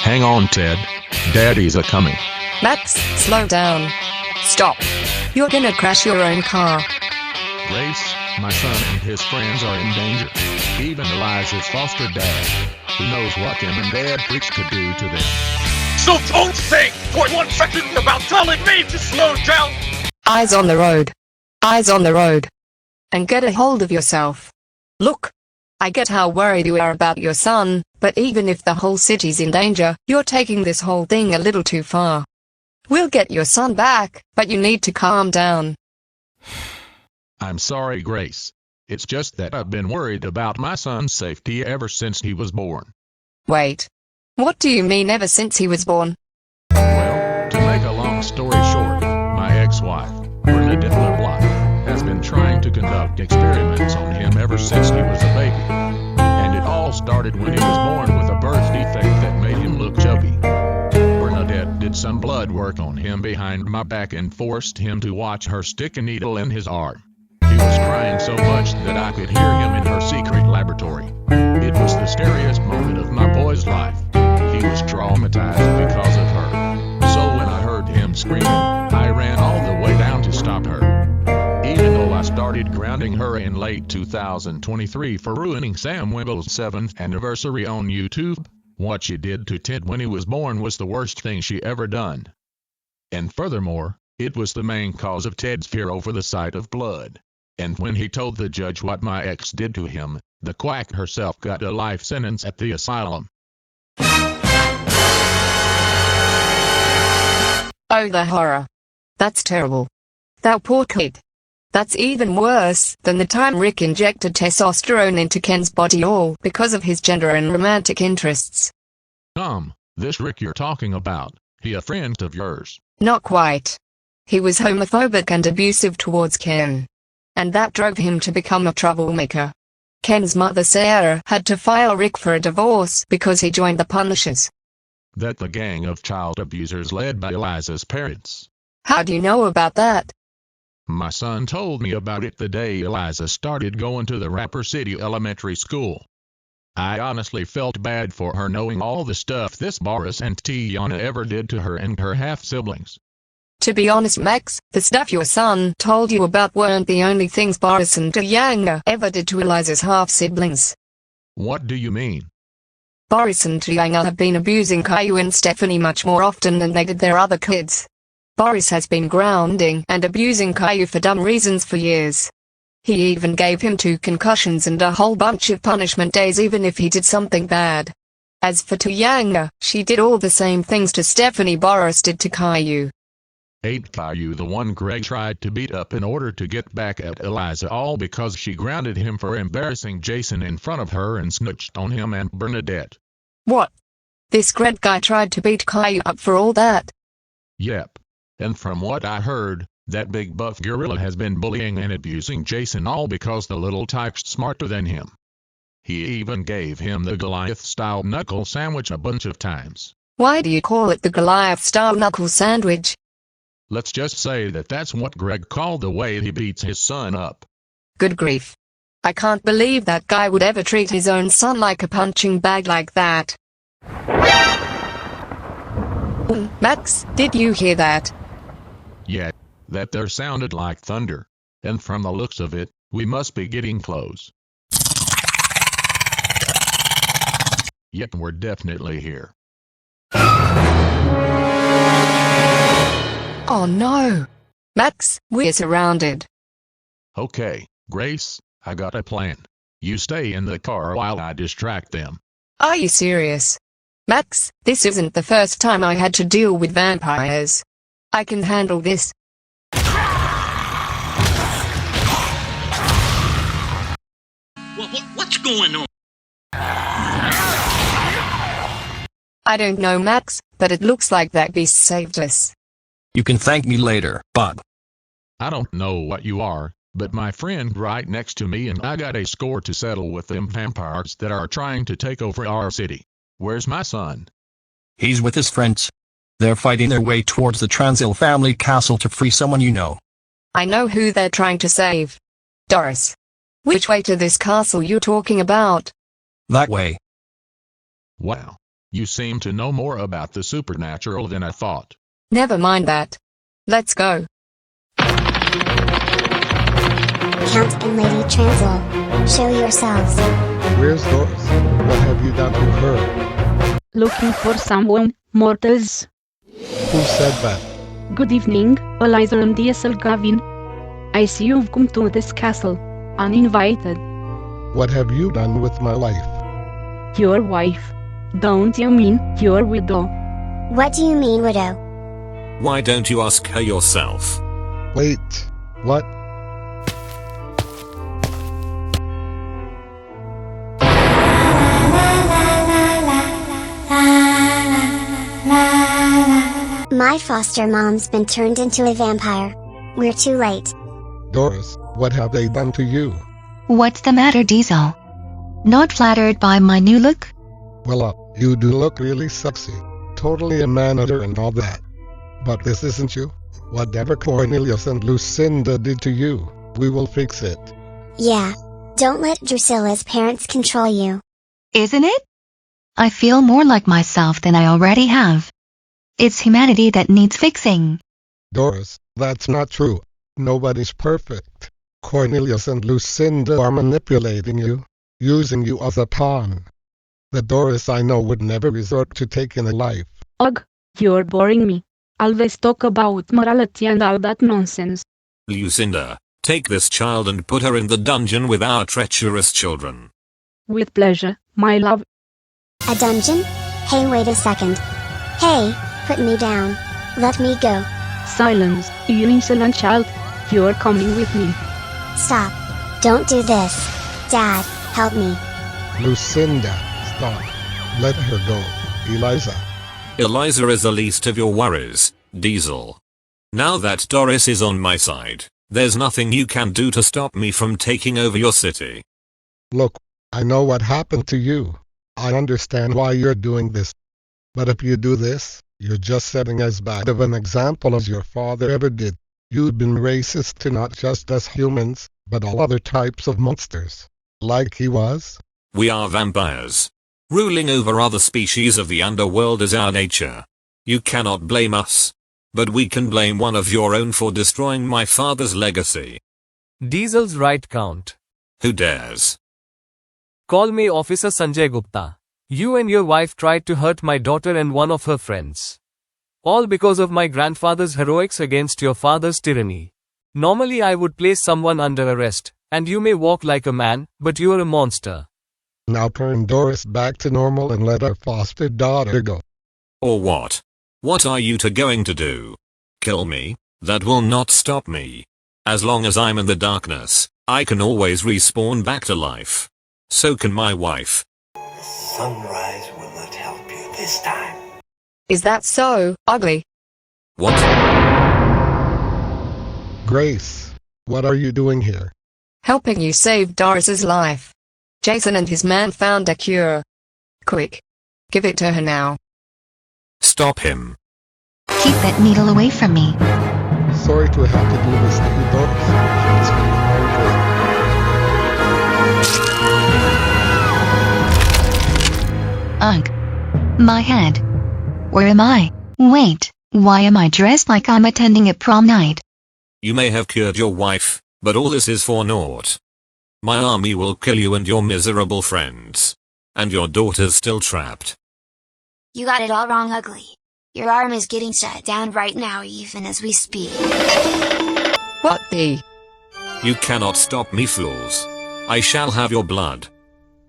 Hang on, Ted. Daddy's a-coming. Max, slow down. Stop. You're gonna crash your own car. Grace, my son and his friends are in danger. Even Eliza's foster dad. Who knows what him and Dad freaks could do to them. So don't think for 1 second about telling me to slow down! Eyes on the road. Eyes on the road. And get a hold of yourself. Look. I get how worried you are about your son, but even if the whole city's in danger, you're taking this whole thing a little too far. We'll get your son back, but you need to calm down. I'm sorry, Grace. It's just that I've been worried about my son's safety ever since he was born. Wait. What do you mean ever since he was born? Well, to make a long story short, my ex-wife, Bernadette LeBlanc, has been trying to conduct experiments on him ever since he was a baby. And it all started when he was born with a birth defect that made him look chubby. Bernadette did some blood work on him behind my back and forced him to watch her stick a needle in his arm. He was crying so much that I could hear him in her secret laboratory. It was the scariest moment of my boy's life. He was traumatized because of her. So when I heard him screaming, I ran all the way down to stop her. Even though I started grounding her in late 2023 for ruining Sam Wimble's 7th anniversary on YouTube, what she did to Ted when he was born was the worst thing she ever done. And furthermore, it was the main cause of Ted's fear over the sight of blood. And when he told the judge what my ex did to him, the quack herself got a life sentence at the asylum. Oh, the horror. That's terrible. That poor kid. That's even worse than the time Rick injected testosterone into Ken's body, all because of his gender and romantic interests. This Rick you're talking about, he a friend of yours? Not quite. He was homophobic and abusive towards Ken. And that drove him to become a troublemaker. Ken's mother Sarah had to file Rick for a divorce because he joined the Punishers. That the gang of child abusers led by Eliza's parents. How do you know about that? My son told me about it the day Eliza started going to the Rapper City Elementary School. I honestly felt bad for her knowing all the stuff this Boris and Tiana ever did to her and her half-siblings. To be honest, Max, the stuff your son told you about weren't the only things Boris and Tiana ever did to Eliza's half-siblings. What do you mean? Boris and Tiana have been abusing Caillou and Stephanie much more often than they did their other kids. Boris has been grounding and abusing Caillou for dumb reasons for years. He even gave him 2 concussions and a whole bunch of punishment days even if he did something bad. As for Tiana, she did all the same things to Stephanie Boris did to Caillou. Ain't Caillou the one Greg tried to beat up in order to get back at Eliza, all because she grounded him for embarrassing Jason in front of her and snitched on him and Bernadette? What? This Greg guy tried to beat Caillou up for all that? Yep. And from what I heard, that big buff gorilla has been bullying and abusing Jason all because the little type's smarter than him. He even gave him the Goliath-style knuckle sandwich a bunch of times. Why do you call it the Goliath-style knuckle sandwich? Let's just say that that's what Greg called the way he beats his son up. Good grief. I can't believe that guy would ever treat his own son like a punching bag like that. Max, did you hear that? Yeah, that there sounded like thunder. And from the looks of it, we must be getting close. Yep, we're definitely here. Oh no! Max, we're surrounded. Okay, Grace, I got a plan. You stay in the car while I distract them. Are you serious? Max, this isn't the first time I had to deal with vampires. I can handle this. What's going on? I don't know, Max, but it looks like that beast saved us. You can thank me later, Bob. I don't know what you are, but my friend right next to me and I got a score to settle with them vampires that are trying to take over our city. Where's my son? He's with his friends. They're fighting their way towards the Transil family castle to free someone you know. I know who they're trying to save. Doris. Which way to this castle you talking about? That way. Wow. You seem to know more about the supernatural than I thought. Never mind that. Let's go. Count and Lady Transil, show yourselves. Where's Doris? What have you done to her? Looking for someone, mortals. Who said that? Good evening, Eliza and DSL Gavin. I see you've come to this castle, uninvited. What have you done with my life? Your wife. Don't you mean your widow? What do you mean, widow? Why don't you ask her yourself? Wait, what? My foster mom's been turned into a vampire. We're too late. Doris, what have they done to you? What's the matter, Diesel? Not flattered by my new look? Well, you do look really sexy. Totally a man-eater and all that. But this isn't you. Whatever Cornelius and Lucinda did to you, we will fix it. Yeah. Don't let Drusilla's parents control you. Isn't it? I feel more like myself than I already have. It's humanity that needs fixing. Doris, that's not true. Nobody's perfect. Cornelius and Lucinda are manipulating you, using you as a pawn. The Doris I know would never resort to taking a life. Ugh, you're boring me. Always talk about morality and all that nonsense. Lucinda, take this child and put her in the dungeon with our treacherous children. With pleasure, my love. A dungeon? Hey, wait a second. Hey, put me down. Let me go. Silence, you insolent child. You're coming with me. Stop. Don't do this. Dad, help me. Lucinda, stop. Let her go. Eliza. Eliza is the least of your worries, Diesel. Now that Doris is on my side, there's nothing you can do to stop me from taking over your city. Look, I know what happened to you. I understand why you're doing this. But if you do this, you're just setting as bad of an example as your father ever did. You've been racist to not just us humans, but all other types of monsters. Like he was. We are vampires. Ruling over other species of the underworld is our nature. You cannot blame us. But we can blame one of your own for destroying my father's legacy. Diesel's right, Count. Who dares? Call me Officer Sanjay Gupta. You and your wife tried to hurt my daughter and one of her friends. All because of my grandfather's heroics against your father's tyranny. Normally I would place someone under arrest, and you may walk like a man, but you are a monster. Now turn Doris back to normal and let our foster daughter go. Or what? What are you two going to do? Kill me? That will not stop me. As long as I'm in the darkness, I can always respawn back to life. So can my wife. The sunrise will not help you this time. Is that so, ugly? What? Grace, what are you doing here? Helping you save Doris's life. Jason and his man found a cure. Quick. Give it to her now. Stop him. Keep that needle away from me. Sorry to have to do this to you, Doris. It's been Ugh. My head. Where am I? Wait, why am I dressed like I'm attending a prom night? You may have cured your wife, but all this is for naught. My army will kill you and your miserable friends. And your daughter's still trapped. You got it all wrong, ugly. Your arm is getting shut down right now even as we speak. What the? You cannot stop me, fools. I shall have your blood.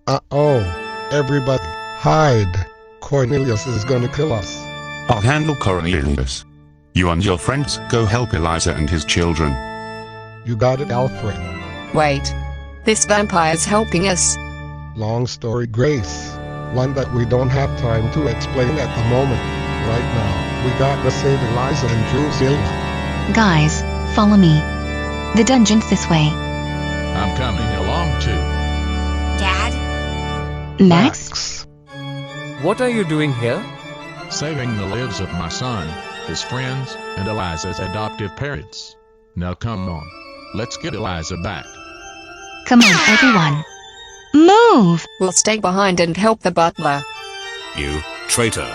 Uh-oh. Everybody, hide. Cornelius is gonna kill us. I'll handle Cornelius. You and your friends go help Eliza and his children. You got it, Alfred. Wait. This vampire's helping us. Long story, Grace. One that we don't have time to explain at the moment. Right now, we gotta save Eliza and Drusilla. Guys, follow me. The dungeon's this way. I'm coming along too. Dad? Max? What are you doing here? Saving the lives of my son, his friends, and Eliza's adoptive parents. Now come on. Let's get Eliza back. Come on, everyone. Move! We'll stay behind and help the butler. You, traitor.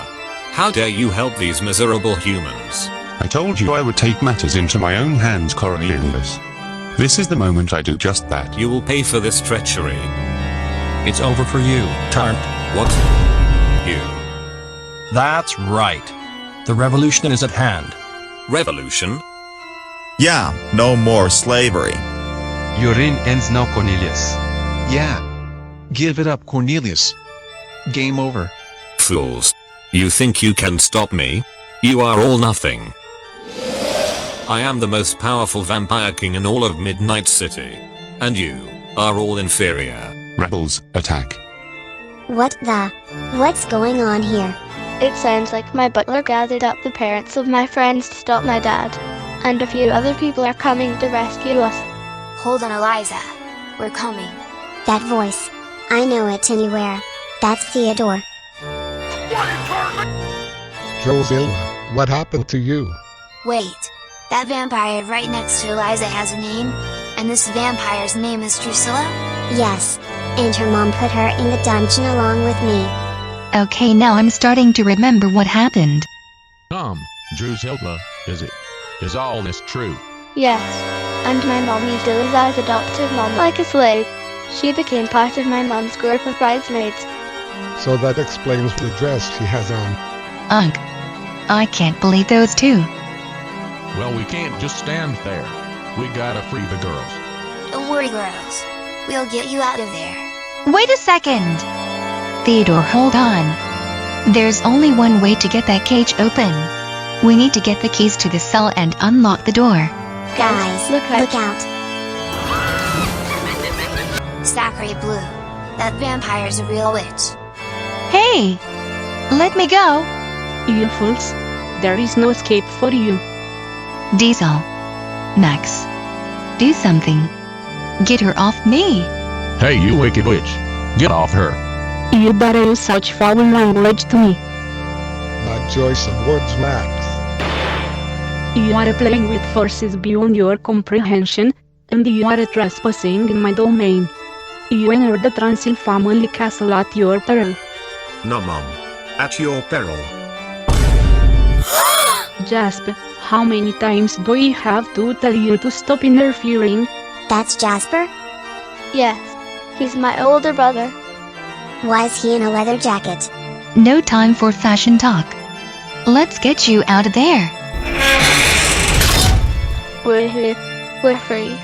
How dare you help these miserable humans? I told you I would take matters into my own hands, Cornelius. This is the moment I do just that. You will pay for this treachery. It's over for you, tyrant. What? You? That's right. The revolution is at hand. Revolution? Yeah, no more slavery. Your reign ends now, Cornelius. Yeah. Give it up, Cornelius. Game over. Fools. You think you can stop me? You are all nothing. I am the most powerful vampire king in all of Midnight City. And you are all inferior. Rebels, attack. What's going on here? It sounds like my butler gathered up the parents of my friends to stop my dad. And a few other people are coming to rescue us. Hold on, Eliza. We're coming. That voice. I know it anywhere. That's Theodore. Drusilla, what happened to you? Wait. That vampire right next to Eliza has a name? And this vampire's name is Drusilla? Yes. And her mom put her in the dungeon along with me. Okay, now I'm starting to remember what happened. Drusilla, is all this true? Yes. And my mom used Eliza's adoptive mom like a slave. She became part of my mom's group of bridesmaids. So that explains the dress she has on. Ugh. I can't believe those two. Well, we can't just stand there. We gotta free the girls. Don't worry, girls. We'll get you out of there. Wait a second! Theodore, hold on. There's only one way to get that cage open. We need to get the keys to the cell and unlock the door. Guys, look out. Zachary Blue. That vampire's a real witch. Hey! Let me go! You fools. There is no escape for you. Diesel. Max. Do something. Get her off me. Hey, you wicked witch. Get off her. You better use such foul language to me. Bad choice of words, Max. You are playing with forces beyond your comprehension, and you are trespassing in my domain. You enter the Transil family castle at your peril. No, Mom. At your peril. Jasper, how many times do we have to tell you to stop interfering? That's Jasper? Yes. He's my older brother. Why is he in a leather jacket? No time for fashion talk. Let's get you out of there. We're here. We're free.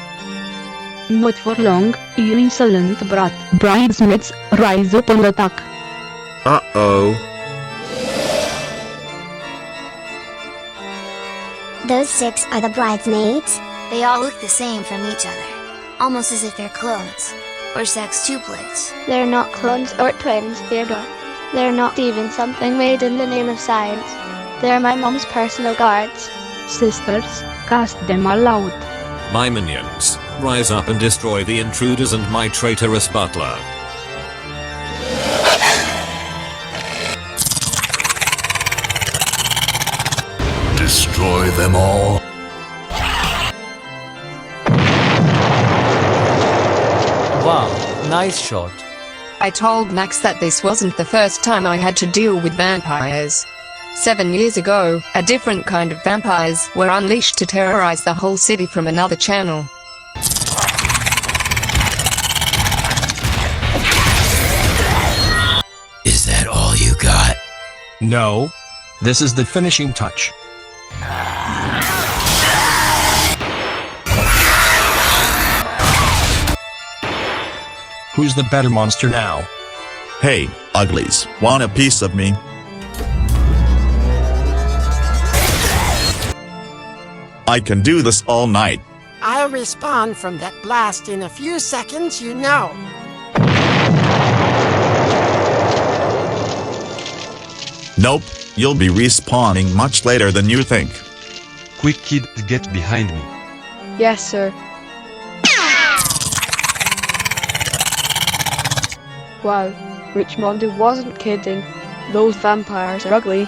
Not for long, you insolent brat. Bridesmaids, rise up and attack. Uh-oh. Those 6 are the bridesmaids? They all look the same from each other. Almost as if they're clones. Or sextuplets. They're not clones or twins, Theodore. They're not even something made in the name of science. They're my mom's personal guards. Sisters, cast them all out. My minions, rise up and destroy the intruders and my traitorous butler. Destroy them all. Wow, nice shot. I told Max that this wasn't the first time I had to deal with vampires. 7 years ago, a different kind of vampires were unleashed to terrorize the whole city from another channel. Is that all you got? No. This is the finishing touch. Who's the better monster now? Hey, uglies, want a piece of me? I can do this all night. I'll respawn from that blast in a few seconds, you know. Nope, you'll be respawning much later than you think. Quick, kid, get behind me. Yes, sir. Wow, Richmond wasn't kidding. Those vampires are ugly.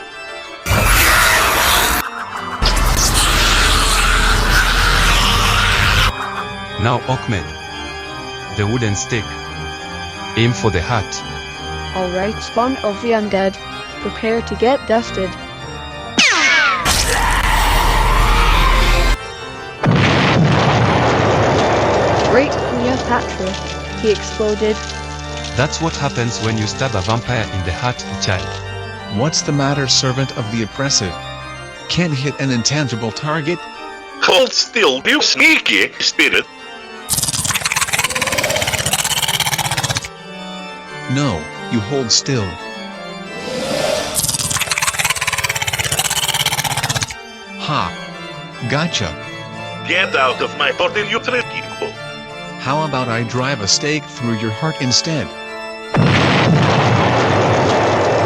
Now, Ahmed. The wooden stick. Aim for the hat. Alright, spawn of the undead. Prepare to get dusted. Great Cleopatra. He exploded. That's what happens when you stab a vampire in the heart, child. What's the matter, servant of the oppressive? Can't hit an intangible target? Hold still, you sneaky spirit. No, you hold still. Ha! Gotcha. Get out of my body, you tricky. How about I drive a stake through your heart instead?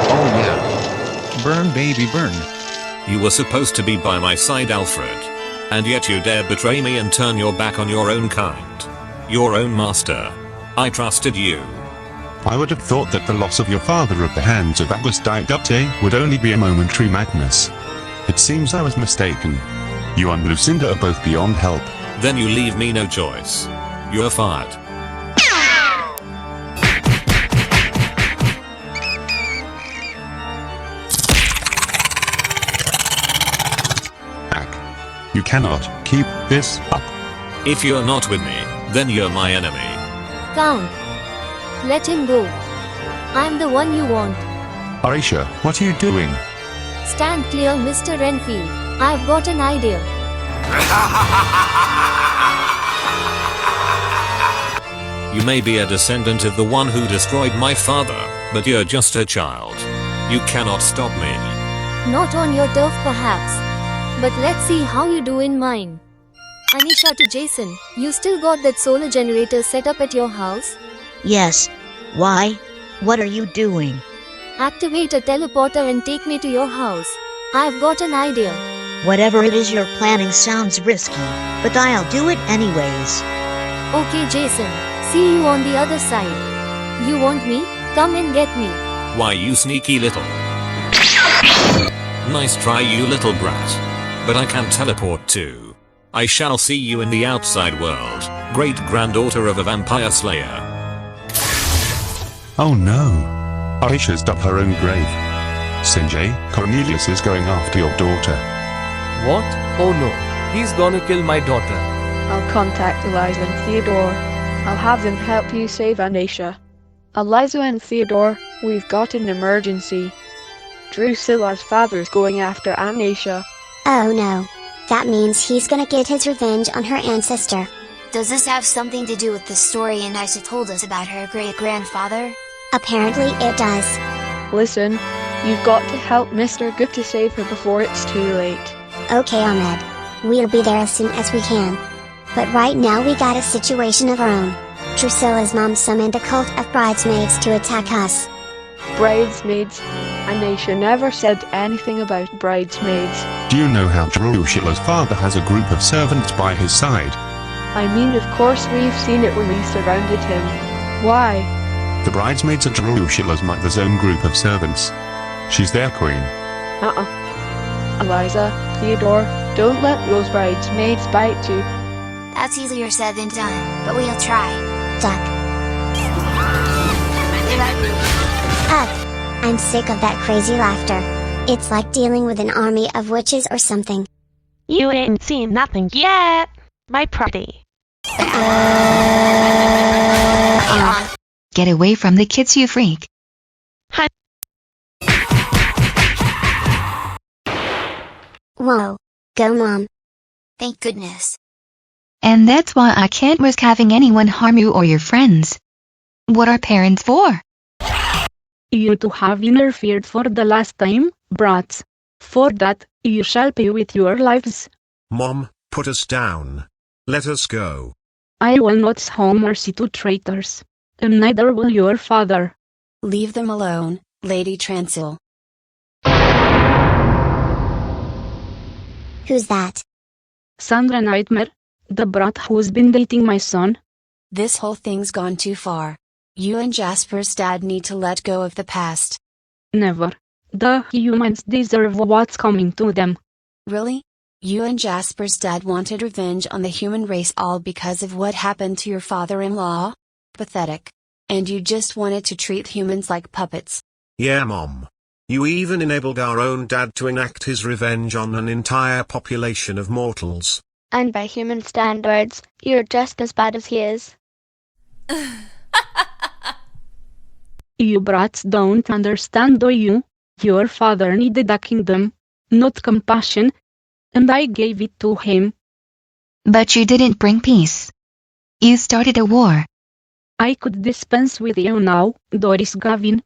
Oh yeah. Burn, baby, burn. You were supposed to be by my side, Alfred. And yet you dare betray me and turn your back on your own kind. Your own master. I trusted you. I would have thought that the loss of your father at the hands of Agustin would only be a momentary madness. It seems I was mistaken. You and Lucinda are both beyond help. Then you leave me no choice. You're fired. You cannot keep this up. If you're not with me, then you're my enemy. Count. Let him go. I'm the one you want. Aisha, what are you doing? Stand clear, Mr. Renfield. I've got an idea. You may be a descendant of the one who destroyed my father, but you're just a child. You cannot stop me. Not on your turf, perhaps. But let's see how you do in mine. Anisha to Jason, you still got that solar generator set up at your house? Yes. Why? What are you doing? Activate a teleporter and take me to your house. I've got an idea. Whatever it is you're planning sounds risky, but I'll do it anyways. Okay, Jason. See you on the other side. You want me? Come and get me. Why, you sneaky little... Nice try, you little brat. But I can teleport too. I shall see you in the outside world, great granddaughter of a vampire slayer. Oh no. Aisha's dug her own grave. Sinjay, Cornelius is going after your daughter. What? Oh no. He's gonna kill my daughter. I'll contact Eliza and Theodore. I'll have them help you save Anisha. Eliza and Theodore, we've got an emergency. Drusilla's father's going after Anisha. Oh no. That means he's gonna get his revenge on her ancestor. Does this have something to do with the story Anisha told us about her great-grandfather? Apparently it does. Listen, you've got to help Mr. Gupta save her before it's too late. Okay, Ahmed. We'll be there as soon as we can. But right now we got a situation of our own. Drusilla's mom summoned a cult of bridesmaids to attack us. Bridesmaids? Anisha never said anything about bridesmaids. Do you know how Drusilla's father has a group of servants by his side? I mean, of course we've seen it when we surrounded him. Why? The bridesmaids are Drusilla's mother's own group of servants. She's their queen. Eliza, Theodore, don't let those bridesmaids bite you. That's easier said than done, but we'll try. Duck. Ugh. I'm sick of that crazy laughter. It's like dealing with an army of witches or something. You ain't seen nothing yet, my pretty. Get away from the kids, you freak. Whoa. Go, Mom. Thank goodness. And that's why I can't risk having anyone harm you or your friends. What are parents for? You two have interfered for the last time, brats. For that, you shall pay with your lives. Mom, put us down. Let us go. I will not show mercy to traitors. And neither will your father. Leave them alone, Lady Transil. Who's that? Sandra Nightmare, the brat who's been dating my son. This whole thing's gone too far. You and Jasper's dad need to let go of the past. Never. The humans deserve what's coming to them. Really? You and Jasper's dad wanted revenge on the human race all because of what happened to your father-in-law? Pathetic. And you just wanted to treat humans like puppets. Yeah, Mom. You even enabled our own dad to enact his revenge on an entire population of mortals. And by human standards, you're just as bad as he is. You brats don't understand, do you? Your father needed a kingdom, not compassion, and I gave it to him. But you didn't bring peace. You started a war. I could dispense with you now, Doris Gavin.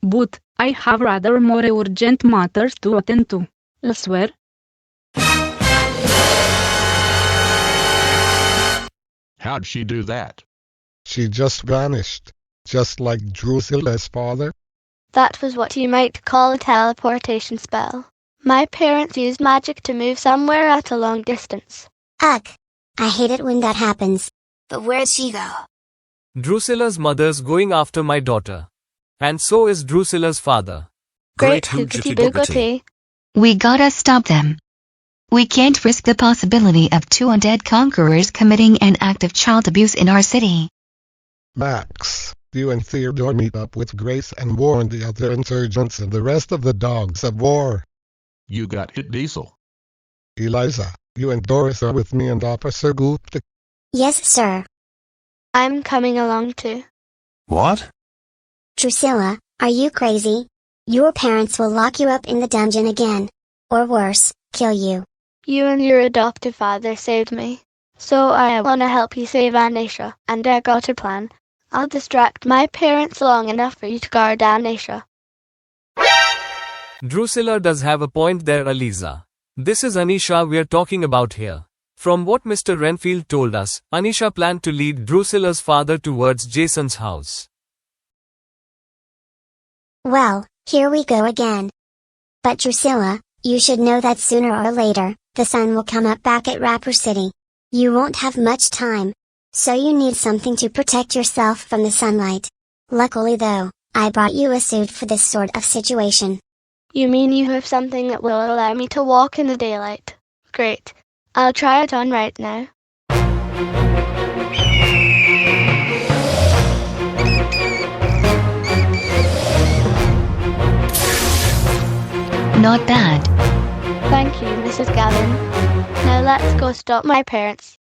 But I have rather more urgent matters to attend to, elsewhere. How'd she do that? She just vanished, just like Drusilla's father. That was what you might call a teleportation spell. My parents used magic to move somewhere at a long distance. Ugh. I hate it when that happens. But where'd she go? Drusilla's mother's going after my daughter. And so is Drusilla's father. Great hoogity boogity. We gotta stop them. We can't risk the possibility of two undead conquerors committing an act of child abuse in our city. Max, you and Theodore meet up with Grace and warn the other insurgents and the rest of the dogs of war. You got hit, Diesel. Eliza, you and Doris are with me and Officer Gupta. Yes, sir. I'm coming along too. What? Drusilla, are you crazy? Your parents will lock you up in the dungeon again. Or worse, kill you. You and your adoptive father saved me. So I wanna help you save Anisha, and I got a plan. I'll distract my parents long enough for you to guard Anisha. Drusilla does have a point there, Eliza. This is Anisha we're talking about here. From what Mr. Renfield told us, Anisha planned to lead Drusilla's father towards Jason's house. Well, here we go again. But Drusilla, you should know that sooner or later, the sun will come up back at Rapper City. You won't have much time. So you need something to protect yourself from the sunlight. Luckily though, I brought you a suit for this sort of situation. You mean you have something that will allow me to walk in the daylight? Great. I'll try it on right now. Not bad. Thank you, Mrs. Gavin. Now let's go stop my parents.